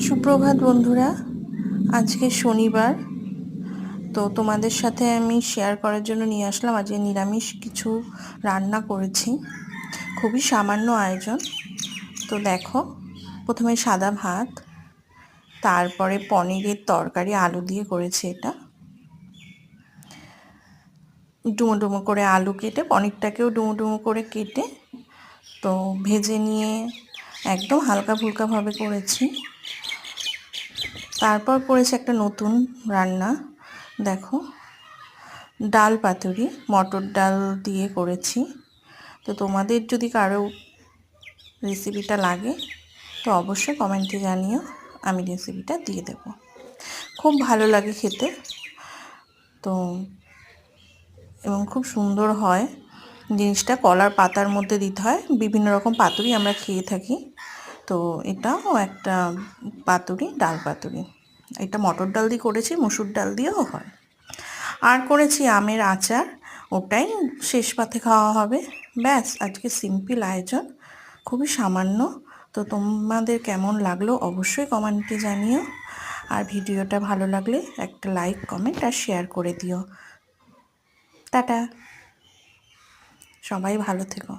সুপ্রভাত বন্ধুরা, আজকে শনিবার। তো তোমাদের সাথে আমি শেয়ার করার জন্য নিয়ে আসলাম আজকে নিরামিষ কিছু রান্না করেছি, খুবই সামান্য আয়োজন। তো দেখো, প্রথমে সাদা ভাত, তারপরে পনিরের তরকারি আলু দিয়ে করেছি। এটা ডুমো ডুমো করে আলু কেটে, পনিরটাকেও ডুমো ডুমো করে কেটে তো ভেজে নিয়ে একদম হালকা ফুলকাভাবে করেছি। তারপর করেছি একটা নতুন রান্না, দেখো, ডাল পাতুরি, মটর ডাল দিয়ে করেছি। তো তোমাদের যদি কারো রেসিপিটা লাগে তো অবশ্যই কমেন্টে জানিও, আমি রেসিপিটা দিয়ে দেব। খুব ভালো লাগে খেতে, তো এবং খুব সুন্দর হয় জিনিসটা। কলার পাতার মধ্যে দিতে হয়, বিভিন্ন রকম পাতুরি আমরা খেয়ে থাকি, তো এটাও একটা পাতুরি, ডাল পাতুরি। এটা মটর ডাল দিয়ে করেছি, মসুর ডাল দিয়েও হয়। আর করেছি আমের আচার, ওটাই শেষ পাতে খাওয়া হবে। ব্যাস, আজকে সিম্পল আয়োজন, খুবই সামান্য। তো তোমাদের কেমন লাগলো অবশ্যই কমেন্টে জানিও, আর ভিডিওটা ভালো লাগলে একটা লাইক, কমেন্ট আর শেয়ার করে দিও। টাটা, সবাই ভালো থেকো।